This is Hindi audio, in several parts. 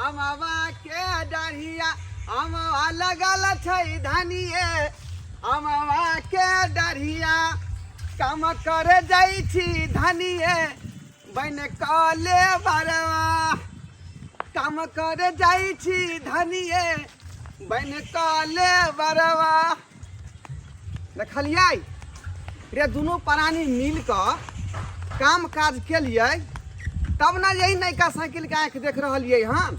अमवा के डरिया अमवा लगल छै धनिए अमवा के डरिया काम करे जाइ छी धनिए बन काले बरवा काम करे जाइ छी धनिए बन काले बरवा देखलिए रे दोनों प्राणी मिल कर काम काज के लिए तब ना यही नयका साइकिल के आँख देख रही हम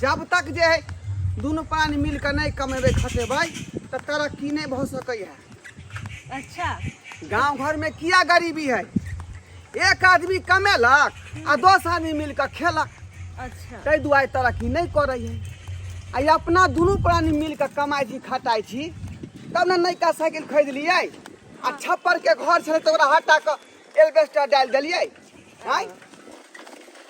जब तक जे दोनों प्राणी मिल कर नहीं कमेबे खटेबे तो तरक्की नहीं हो सके है। अच्छा गांव घर में किया गरीबी है एक आदमी कमेलक आ 2 आदमी मिलकर खेलक अच्छा तै दुआरे तरक्की नहीं कर रही है। आ अपना दोनों प्राणी मिलकर कमाई छी खटाई छी तब ना नयका साइकिल खरीद लिए आ छप्पर के घर छे तो हटा कर एल्बेस्टर डाल दिलिए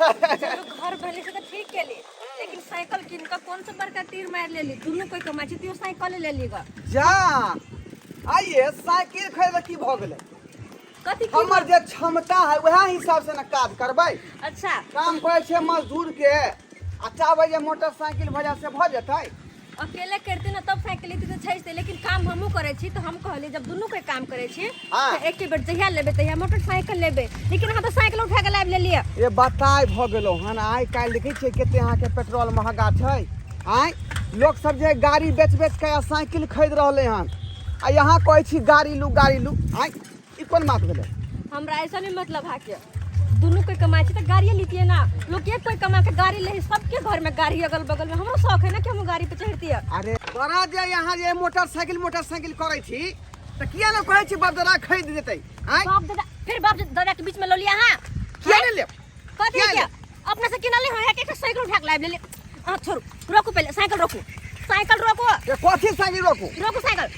चलो घर भले से तो ठीक के लिए लेकिन साइकिल किन का कौन सा बड़का तीर मार ले ली दोनों कोई कमाई छी तो साइकिल ले लीगा जा आइए साइकिल खरीद की भ गेलै कथी की हमर जे क्षमता है वह हिसाब से ना काज करबै अच्छा काम करे छे मजदूर के आ चाहबै जे मोटरसाइकिल वजह से भ जेतै अकेले करते ना तब साइकिल लेती तो छै लेकिन काम हमहू करे छी तो हम कहले जब दोनों कोई काम करे छी हाँ। तो एक बेर जहिया लेबे तहिया मोटरसाइकिल लेबे लेकिन हम तो साइकिल उठा के लाइब ले लिए ये बताई भ गेलो हन आइ काल्हि देखै छियै कते अहाँ के पेट्रोल महंगा छै आइ लोग सब जे गाड़ी बेच के साइकिल खरीद रहले हन आ यहाँ कहै छी गाड़ी लू आइ ई कोन बात भेलै हमरा ऐसा नहीं मतलब है के दोनों कोई कमाई छी तो गाड़ी लीतिए ना लोग एक कोई कमा के गाड़ी ले सबके घर में गाड़ी अगल बगल में हमरो शौक है ना कि हम गाड़ी पे चढ़ती है अरे बड़ा जे यहाँ जे मोटरसाइकिल करे छी त किया ना कहै छी बाप दादा खरीद देतै आइ बाप दादा फिर बाप दादा के बीच में लो लिया हां किया नहीं ले कथी क्या क्या अपने से किनले हो एक साइकिल उठा के लाइब ले हां छोड़ो रोको पहले साइकिल रोको ये कथी साइकिल रोकू साइकिल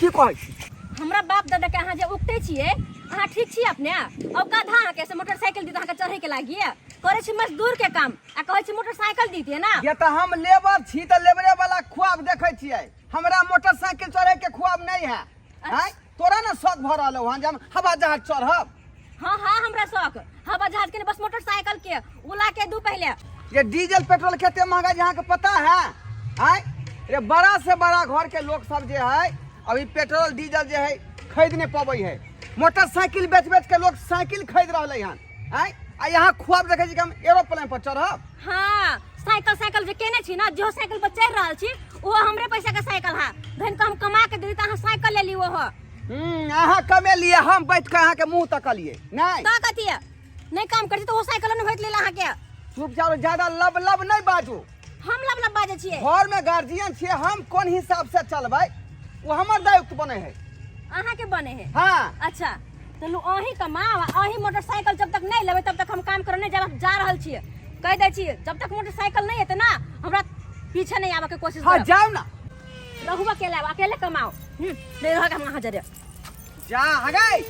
की कहै छी हमरा बाप दादा के अहाँ जे उगते छिए अहाँ ठीक छी अपने अब गाधा अहाँ कैसे मोटरसाइकिल दी तो अहाँ के चढ़े के लागिए करे छी मजदूर के काम आ कहै छी मोटरसाइकिल दीतिए ना ये तो हम लेबर छी त लेबरे वाला ख्वाब देखै छियै हमरा मोटरसाइकिल चढ़े के ख्वाब नहीं है हैं तोरा ना शौक भ रहल हन जे हम हवा जहाज चढ़ब हां हां हमरा शौक हवा जहाज के बस मोटरसाइकिल के उला के दू पहले ये डीजल पेट्रोल केते महंगा यहाँ के पता है हैं रे बड़ा से बड़ा घर के लोग सब जे है अभी पेट्रोल डीजल जे है खरीद नहीं पाबै है मोटरसाइकिल बेच के लोग साइकिल खरीद रहले हन हैं आ यहाँ ख्वाब देखै छी कि हम एरोप्लेन पर चढ़ब हां साइकिल जे केने छी ना जो साइकिल पर चढ़ रहल छी वो हमरे पैसा का साइकिल है धन को हम कमा के देती त अहाँ साइकिल ले ली वो अहाँ कमे लिए हम बैठ के अहाँ के मुंह तकलिए नहीं का कथी है नहीं काम करती तो वो साइकिल न होइत ले अहाँ के चुपचाप ज्यादा लब नहीं बाजू हम लब बाजे छिए घर में गार्जियन छिए हम कौन हिसाब से चलबै वो हमर दायित्व बने है अहाँ के बने है हाँ अच्छा तो लो अही कमाओ अही मोटरसाइकिल जब तक नहीं लेबे तब तक हम काम करने जा रहल छिए कह दे छिए जब तक मोटरसाइकिल नहीं हेते ना हमरा पीछे नहीं आवे के कोशिश हाँ करब जाओ ना रहू अकेले कमाओ नहीं रह के हम वहां जा जा हगाई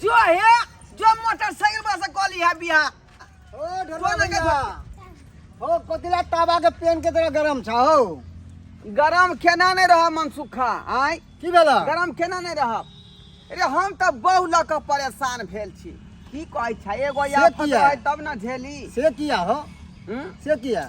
जो है जो मोटरसाइकिल पर से कॉली है बिया ओ ढोलक हो कोतिला ताबा के पेन के तरह गरम छ हो गरम केना नहीं रह मनसुखा आइ की भेला गरम केना नहीं रह अरे हम तो बहु ल के परेशान भेल छी की कहै छै एगो या किया? है तब ना झेली से किया हो से किया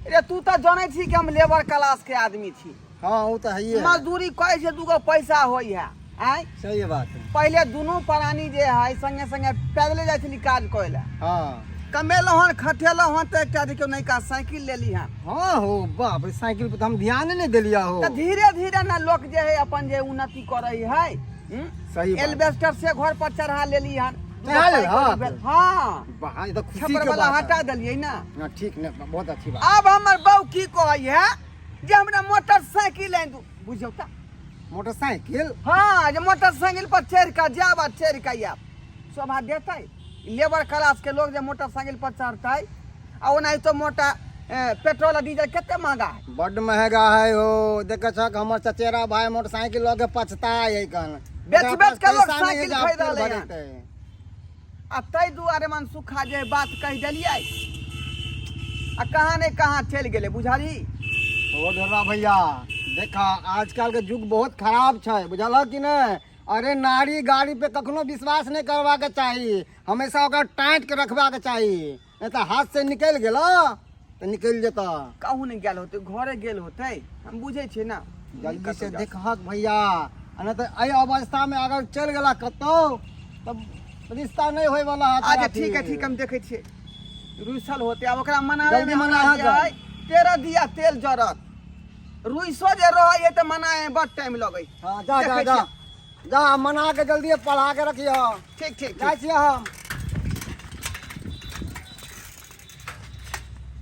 अरे तू तो जानै छी कि हम लेबर क्लास के आदमी छी हां वो तो है ही मजदूरी करे छै दूगो पैसा होई है आइ सही बात है पहले दोनों प्राणी जे है संगे संगे पैदले जाय छली काज करे हां कमेलो हन खटेलो हन तो एकटा देखियो नयका साइकिल लेली हन हां हो बाप रे साइकिल पे तो हम ध्यान नहीं देलिया हो तो धीरे धीरे ना लोग जे है अपन जे उन्नति करे है सही बात एल्बेस्टर से घर पर चढ़ा लेली हन चढ़ा ले, हाँ। हाँ वाह ये तो खुशी छप्पर के वाला बात हटा है दिलिए ना हां ठीक ने बहुत अच्छी बात अब हमर बहू की कहै है जे हमरा मोटरसाइकिल ले दू बुझौ त मोटरसाइकिल हाँ जे मोटरसाइकिल पर चढ़ के जाब आ चढ़ के आब शोभा देतै लेबर क्लास के लोग जे मोटरसाइकिल पर चढ़तै आ ओनाहि तो मोटा पेट्रोल और डीजल केते महंगा है बड़ महंगा है हो देखे छक हमर चचेरा भाई मोटरसाइकिल लगे पछताए कन बेच के लोग साइकिल खरीद रहले हैं आ तै दुआरे मन सुखा जे बात कह देलिए आ कहां ने कहां चल गेले बुझाली ओ ढोला भैया देखा आजकल के युग बहुत खराब छै बुझल कि नहीं अरे नारी गाड़ी पे कखनो विश्वास नहीं करवा के चाहिए, हमेशा ओकरा टाइट के रखवा के चाहिए, नहीं तो हाथ से निकल गेलो तो निकल जेता। कहूँ नहीं गेल होते, घरे गेल होते, हम बुझे छे ना। जल्दी से देखहक भैया, नहीं तो एहि अवस्था में अगर चल गला कतो तब रिश्ता नहीं होए वाला है। अच्छा ठीक है, हम देखे छे रुसल होते, अब ओकरा मनावे जल्दी में मना हमरा हाँ जे है, 13 दिया तेल जरत, रुइसो जे रहे तो मनाए बड़ टाइम लगे। हाँ जा जा देखै जा छियै। जा मना के जल्दी पढ़ा के रखियो। ठीक जाइ छियै हम।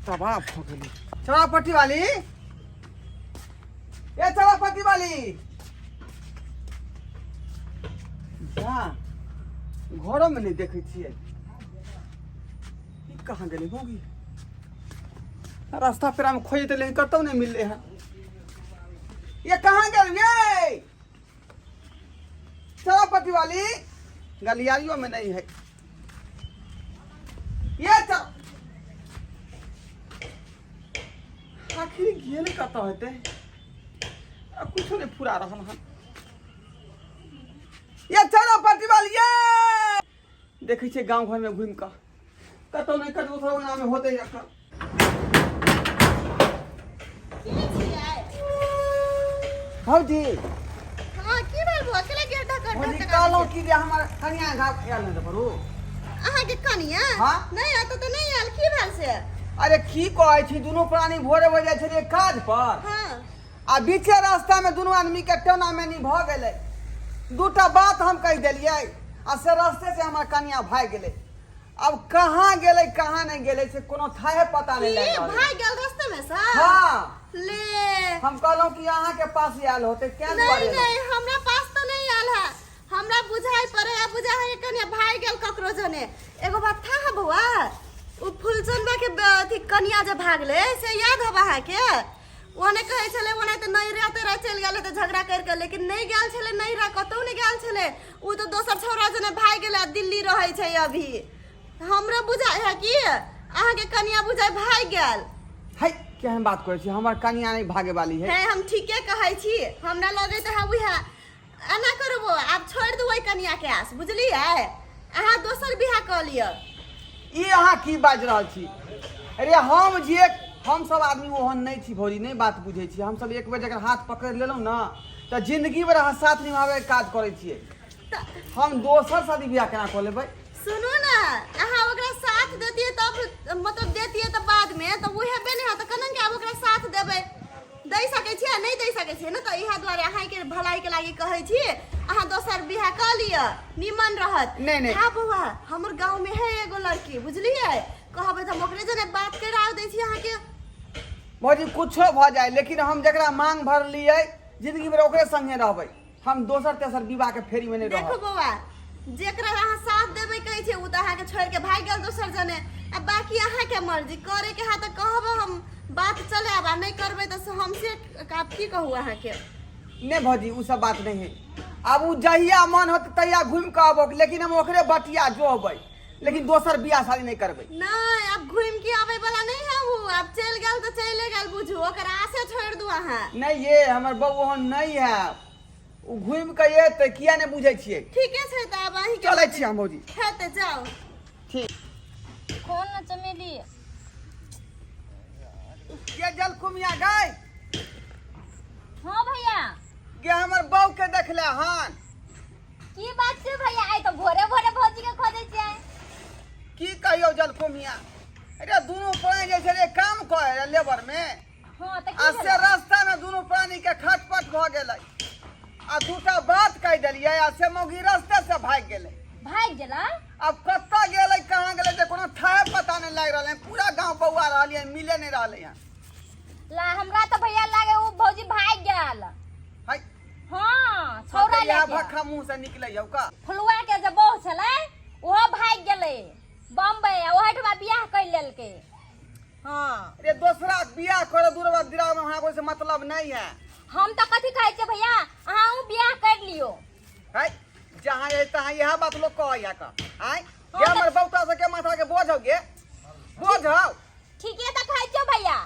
तबाह हो गेली। चौरापट्टी वाली, ए चौरापट्टी वाली, जा घरों में नहीं देखे छियै, ई कहाँ गेली होगी? रास्ता पेरा में खोजे लेकिन कतौ नहीं मिलले है। ये कहाँ गेल ये? चौरापट्टी वाली गलियारियों में नहीं है। ये आखिर गेल कत होते, कुछ नहीं फुरा रहा है। ये चौरापट्टी वाली ये देखे छे गांव घर में घूम कर कतौ नहीं कतौ दूसरा नाम में होते या कर। भौजी हाँ की बात हो अकेले गेट ढक भौजी ढक कहलो कि जे हमर कनिया घाव आयल न परू। अहाँ के कनिया हाँ? नहीं आता तो नहीं आयल की भेल से? अरे की कहै छी, दुनू प्राणी भोरे हो जाइ छलिए काज पर, हाँ आ बीचे रास्ता में दुनू आदमी के टोना में नहीं भ गेलै। दूटा बात हम कह देलिए आ से रास्ते से हमर कनिया भाग गेलै। अब कहाँ गेलै कहाँ नहीं गेलै से कोनो थाहे पता नहीं लग की रहल। भाग गेल रास्ते में सा? हाँ ले हम कहलौं कि अहाँ के पास आयल होते क्या नहीं दुआरे नहीं हमरा पास तो नहीं आयल है, हमरा बुझाई पड़े है, बुझा है कनिया भाग गेल ककरो जने। एगो बात था है बउआ, उ फुलचंदा के अथी कनिया जे भागले से याद हवा है के? ओने कहे छले ओने तो नहीं रहते रह चल गेले तो झगड़ा करके, लेकिन नहीं गेल छले, नहीं रह कतौ नहीं गेल छले। उ तो दोसर छौरा जने भाग गेले, दिल्ली रहे छै अभी। हमरा बुझाय है कि अहाँ के कनिया बुझाय भाग गेल है। केहन बात करै छी, हमर कनिया नहीं भागे वाली है। है। हम ठीके कहै छी, हमरा लगे तो है उहे एना करबो, आब छोड़ देबै कनिया के आस, बुझलियै? अहाँ दोसर बियाह क लिअ। ई अहाँ की बाज रहल छी? अरे हम सब आदमी ओहन नहीं छी भौजी, नहीं बात बुझे छी। हम सब एक बेर जकर हाथ पकड़ लेलौं ना तो जिंदगी भर अहाँ साथ निभावे के काज करे छियै। हम दोसर शादी बियाह केना क लेबै? सुनू ना, अहाँ ओकरा साथ देतियै तब मतलब देतियै तो बाद में तो उहे बने है तो कनन के आब ओकरा साथ देबै। दे सकै छियै नहीं दे सकै छियै ना, तो इहा द्वारे अहाँ के भलाई के लागि कहै छी अहाँ दोसर बियाह क लिअ, निमन रहत। नहीं। हाँ बउआ, हमर गांव में है एगो लड़की, बुझलियै? कहबै त हम ओकरे जने बात करा दै छी अहाँ के। भौजी कुछो भ जाए, लेकिन हम जकरा मांग भरलियै जिंदगी भर ओकरे संगे रहबै। हम दोसर तेसर विवाह के फेरी में नहीं देखो रहब। बउआ, जेकरा अहाँ साथ देबै कहै छै उ त अहाँ के छोड़ के भाग गेल दोसर जने। अब बाकी अहाँ के मर्जी, करे के है त कहब, हम बात चले। अब नहीं करबै त हमसे आप की कहू अहाँ के? नहीं भौजी उ सब बात नहीं है। अब उ जहिया मन होत तहिया घूम के आबो, लेकिन हम ओकरे बटिया जोहबै, लेकिन दोसर बियाह शादी नहीं करबै। नहीं, अब घूम के आवे वाला नहीं है वो। अब चल गेल तो चले गेल, बुझू ओकरा आसे छोड़ दू अहाँ। नहीं ये हमर बहू ओहन नहीं है, उ घूम के ये त किया नहीं बुझै छियै। ठीके छै त अब अहीं के चलै छी हम भौजी। है त जाओ। ठीक कौन ना चमेली? ये जल कुमिया गई हाँ भैया। के हमर बहू के देखले हन। की बात छै भैया? आई तो भोरे भोरे भौजी के खोजे छियै। की कहियो जल कुमिया, अरे दोनों प्राणी जे छले काम करे लेबर में, हाँ त आ की से भेलै? रास्ता में दोनों प्राणी के खटपट भ गेलै, आ दूटा बात कह देलियै, आ से मौगी रास्ते से भाग गेलै। भाग गेला? अब कत्ता गेलै कहाँ गेलै जे कोनो ठाय पता नहीं लग रहलै। पूरा गांव बौआ रहलियै, मिले नहीं रहलै हन। ला हमरा तो भैया लागे वो भौजी भाग गेल। है हाँ छौरा यह लेके। भक्खा मुंह से निकलै हौ का? फुलवा के जे बहू छलै ओहो भाग गेलै बम्बई, ओहि ठमा बियाह कर लेलकै। हाँ रे दोसरा बियाह करे दूरवा दिरा में हमरा कोई से मतलब नहीं है। हम तो कथी कहै छियै भैया, अहाँ उ बियाह कर लियो। है जहाँ ये तहाँ यह बात लोग कहैया का। आय ये हमर बौता से के माथा के बोझ हो गे, बोझ हो। ठीके तो कहै छियै भैया।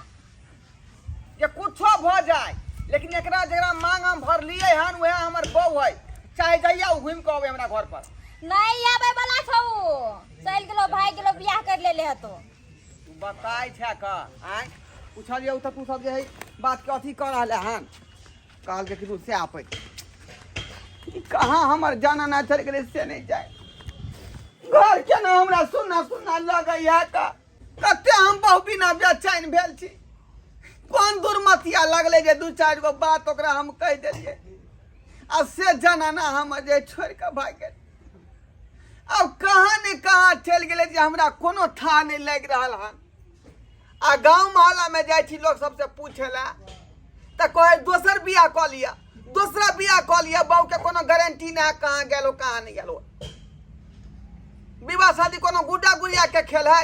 ये कुछो भ जाए, लेकिन एकरा जकरा मांग हम भरलियै हन वह हमर बहू है। चाहे जाइए घूम के अबे हमरा घर पर। नहीं आबे वाला छौ, चल गेलो भाई गेलो बियाह कर ले तो तू बताई छै का आय पूछलिए त तू सब जे है बात के अथी कर रहले हन कहल के कि तू से आपे कहाँ हमर जाना ना चल गेले से नहीं जाए घर के ना हमरा सुनना सुनना लगैया का कते हम बहु बिना बेचैन भेल छी कौन दुर्मतिया लगले जे दू चार गो बात ओकरा हम कह देलिए आ से जनाना हम जे छोड़ के भाग गेल अब कहाँ ने कहाँ चल गेले जे हमरा कोनो था नहीं लग रहल हन आ गांव मोहल्ला में जाय छी लोग सबसे पूछेला त कहे दोसर बियाह क लिया दूसरा बियाह क लिया बहू के कोनो गारंटी ना कहाँ गेलो कहाँ नहीं गेलो विवाह शादी कोनो गुड्डा गुड़िया के खेल है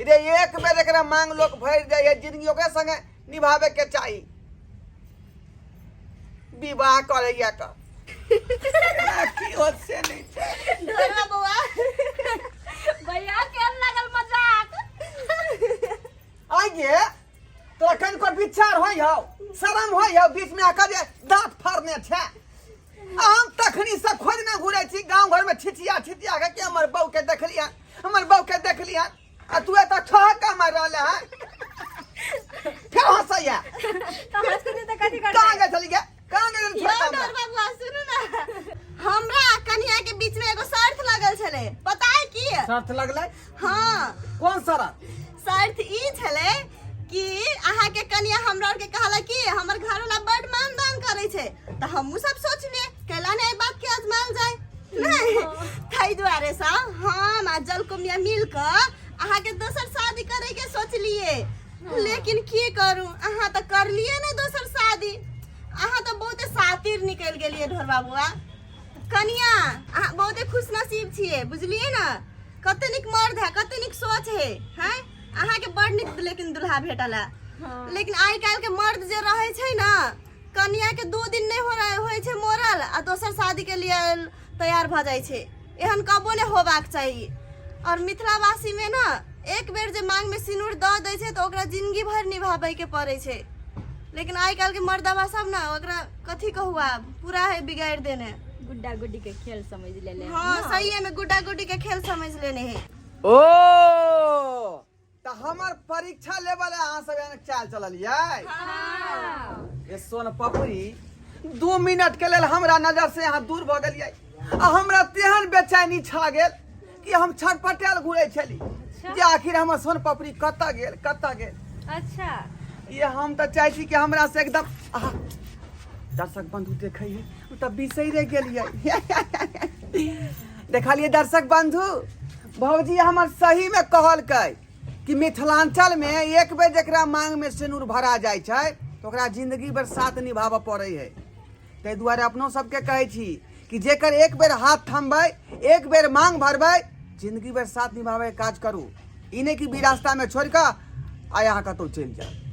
रे एक बेर एकरा मांग लोग भर जाय है जिंदगी ओकरे संगे निभावे के चाहिए विवाह करैया का की होत से नहीं ढोलवा बउआ भैया केहन लागल मजाक। आइए तो अखन को विचार होई हो शरम होई हो बीच में आकर जे दांत फाड़ने छे हम तखनी से खोजने घुरे छी गांव घर में छिटिया छिटिया के हमर बहू के देखलिया हमर बहू के देखलिया आ तू एत ठहका मार रहले है फिर हंसैया तो हंसनी तो कथी कर कहां गए चली गए कहां गए यो ढोलवा बउआ सुनू ना हमरा आ कन्या के बीच में एगो शर्त लगल छले पता है की शर्त लगले हाँ कौन शर्त शर्त ई छले कि अहाँ के कन्या हमरा और के कहला कि हमर घर वाला बड़ मान दान करे छे त हमहु सब सोचलिए कैला ने बात के आजमाल जाए नहीं थाई दुआरे सा हम आ जल कुमिया मिल क अहाँ के दोसर शादी करे के सोचलिए लेकिन की करू अहाँ त कर लिए ना दोसर शादी अहाँ तो बहुते सातिर निकल गेलिए ढोरबा बुआ कन्या अहाँ बहुते खुशनसीब छिए बुझलिए ना कते निक मर्द है कते निक सोच है हैं अहाँ के बड़ निक लेकिन दुल्हा भेटल है लेकिन आइ काल के मर्द जे रहे छै ना कन्या के 2 दिन नहीं हो रहा होय छै मोरल आ दोसर शादी के लिए तैयार भ जाय छै एहन कबो ने होबाक चाहिए और मिथिलावासी में ना एक बेर जे मांग में सिनूर द दै छै तो ओकरा जिंदगी भर निभाबै के पड़े छै लेकिन आइ काल के मर्दवा सब ना ओकरा कथी कहूआ पूरा है बिगाड़ देने गुड्डा गुड्डी के खेल समझ ले हाँ सही है में गुड्डा गुड्डी के खेल समझ लेने हैं ओ त हमर परीक्षा लेवल अहाँ सब एने चाल चललिए ये सोन पपड़ी 2 मिनट के लेल हमरा नजर से यहाँ दूर भ गेलिए आ हमरा तेहन बेचैनी छा गेल कि हम छटपटाल घुरे छली जे आखिर हमर सोन पपड़ी कत्ता गेल अच्छा ये हम तो चाहे छी कि हमरा से एकदम दर्शक बंधु देखे है तब बिसरे गेलिए देखलिए दर्शक बंधु भौजी हमर सही में कहल कि मिथिलांचल में एक बेर जकरा मांग में सिनूर भरा जाय छै तो ओकरा जिंदगी भर साथ निभाव पड़े है ताहि दुआरे अपनो सबके कहे छी कि जेकर एक बेर हाथ थमबै एक बेर मांग भरबै जिंदगी भर साथ निभावे काज करू ई नहीं कि भी रास्ता में छोड़ कर आया कतौ चल जाए।